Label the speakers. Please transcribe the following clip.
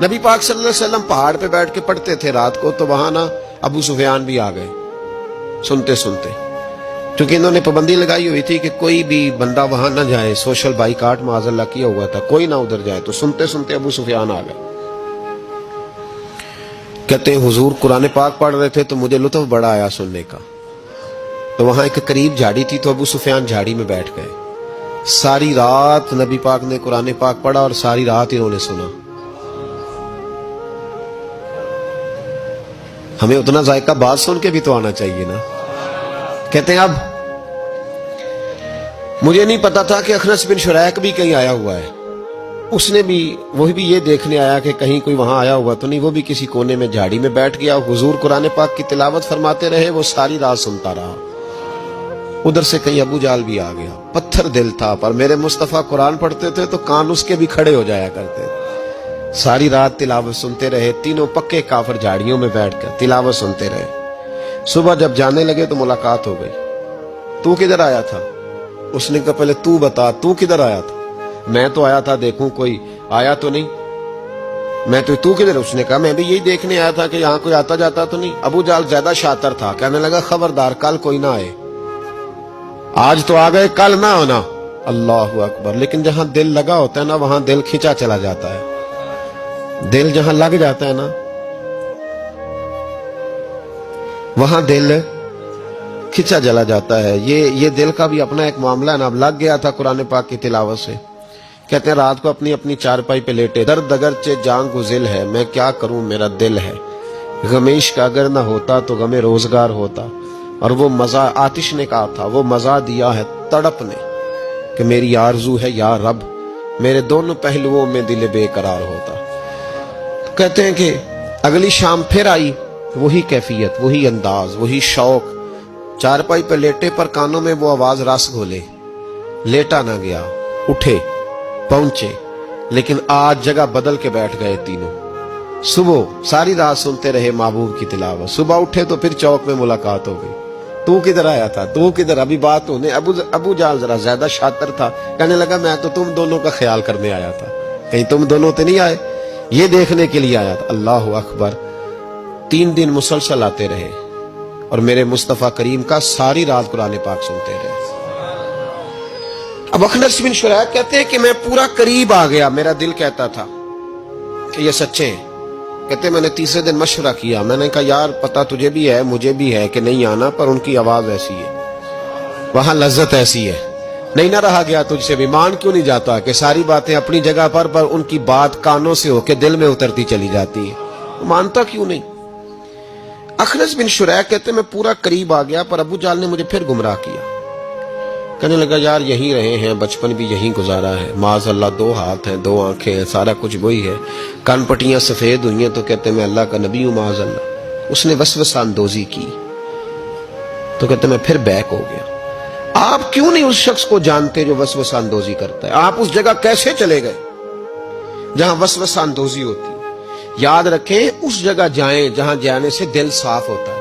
Speaker 1: نبی پاک صلی اللہ علیہ وسلم پہاڑ پہ بیٹھ کے پڑھتے تھے رات کو، تو وہاں نا ابو سفیان بھی آ گئے سنتے سنتے، کیونکہ انہوں نے پابندی لگائی ہوئی تھی کہ کوئی بھی بندہ وہاں نہ جائے، سوشل بائیکاٹ معاذ اللہ کیا ہوا تھا، کوئی نہ ادھر جائے، تو سنتے سنتے ابو سفیان آ گئے۔ کہتے ہیں حضور قرآن پاک پڑھ رہے تھے تو مجھے لطف بڑا آیا سننے کا، تو وہاں ایک قریب جھاڑی تھی، تو ابو سفیان جھاڑی میں بیٹھ گئے۔ ساری رات نبی پاک نے قرآن پاک پڑھا اور ساری رات انہوں نے سنا۔ ہمیں اتنا ذائقہ بات سن کے بھی تو آنا چاہیے نا۔ کہتے ہیں اب مجھے نہیں پتا تھا کہ اخنس بن شریک بھی کہیں آیا ہوا ہے، اس نے بھی وہی بھی یہ دیکھنے آیا کہ کہیں کوئی وہاں آیا ہوا تو نہیں، وہ بھی کسی کونے میں جھاڑی میں بیٹھ گیا، حضور قرآن پاک کی تلاوت فرماتے رہے، وہ ساری رات سنتا رہا۔ ادھر سے کہیں ابو جال بھی آ گیا، پتھر دل تھا، پر میرے مصطفیٰ قرآن پڑھتے تھے تو کان اس کے بھی کھڑے ہو جایا کرتے تھے۔ ساری رات تلاوت سنتے رہے، تینوں پکے کافر جھاڑیوں میں بیٹھ کر تلاوت سنتے رہے۔ صبح جب جانے لگے تو ملاقات ہو گئی۔ تو کدھر آیا تھا؟ اس نے کہا پہلے تو بتا تو کدھر آیا تھا؟ میں تو آیا تھا دیکھوں کوئی آیا تو نہیں، میں تو کدھر؟ اس نے کہا میں بھی یہی دیکھنے آیا تھا کہ یہاں کوئی آتا جاتا تو نہیں۔ ابو جال زیادہ شاطر تھا، کہنے لگا خبردار کل کوئی نہ آئے، آج تو آ گئے کل نہ ہونا۔ اللہ اکبر! لیکن جہاں دل لگا ہوتا ہے نا وہاں دل کھینچا چلا جاتا ہے، دل جہاں لگ جاتا ہے نا وہاں دل کھینچا چلا جاتا ہے۔ یہ دل کا بھی اپنا ایک معاملہ ہے نا۔ اب لگ گیا تھا قرآن پاک کی تلاوت سے۔ کہتے ہیں رات کو اپنی چارپائی پہ لیٹے، درد اگرچہ جان گزل ہے، میں کیا کروں میرا دل ہے، غمیش کا اگر نہ ہوتا تو غم روزگار ہوتا۔ اور وہ مزہ آتش نے کہا تھا، وہ مزہ دیا ہے تڑپ نے کہ میری آرزو ہے یا رب میرے دونوں پہلوؤں میں دل بے قرار ہوتا۔ تو کہتے ہیں کہ اگلی شام پھر آئی، وہی کیفیت، وہی انداز، وہی شوق۔ چارپائی پہ لیٹے پر کانوں میں وہ آواز رس گھولے، لیٹا نہ گیا، اٹھے پہنچے، لیکن آج جگہ بدل کے بیٹھ گئے تینوں۔ صبح ساری رات سنتے رہے محبوب کی تلاوت، صبح اٹھے تو پھر چوک میں ملاقات ہو گئی۔ تو کدھر آیا تھا؟ تو کدھر؟ ابھی بات ہونے۔ ابو جال ذرا زیادہ شاطر تھا، کہنے لگا میں تو تم دونوں کا خیال کرنے آیا تھا، کہیں تم دونوں تو نہیں آئے، یہ دیکھنے کے لیے آیا تھا۔ اللہ اکبر! 3 دن مسلسل آتے رہے اور میرے مصطفیٰ کریم کا ساری رات قرآن پاک سنتے رہے۔ اب اخنس بن شریک کہتے ہیں کہ میں پورا قریب آ گیا، میرا دل کہتا تھا کہ یہ سچے ہیں۔ کہتے میں نے تیسرے دن مشورہ کیا، میں نے کہا یار پتہ تجھے بھی ہے مجھے بھی ہے کہ نہیں آنا، پر ان کی آواز ایسی ہے، وہاں لذت ایسی ہے، نہیں نہ رہا گیا تجھ سے بھی۔ مان کیوں نہیں جاتا کہ ساری باتیں اپنی جگہ پر ان کی بات کانوں سے ہو کے دل میں اترتی چلی جاتی ہے، مانتا کیوں نہیں؟ اخنس بن شریک کہتے میں پورا قریب آ گیا، پر ابو جال نے مجھے پھر گمراہ کیا۔ کہنے لگا یار یہیں رہے ہیں، بچپن بھی یہیں گزارا ہے، معاذ اللہ 2 ہاتھ ہیں 2 آنکھیں ہیں، سارا کچھ وہی ہے، کان پٹیاں سفید ہوئی ہیں، تو کہتے میں اللہ کا نبی ہوں معاذ اللہ۔ اس نے وسوسہ اندوزی کی، تو کہتے میں پھر بیک ہو گیا۔ آپ کیوں نہیں اس شخص کو جانتے جو وسوسہ اندوزی کرتا ہے؟ آپ اس جگہ کیسے چلے گئے جہاں وسوسہ اندوزی ہوتی ہے؟ یاد رکھیں اس جگہ جائیں جہاں جانے سے دل صاف ہوتا ہے۔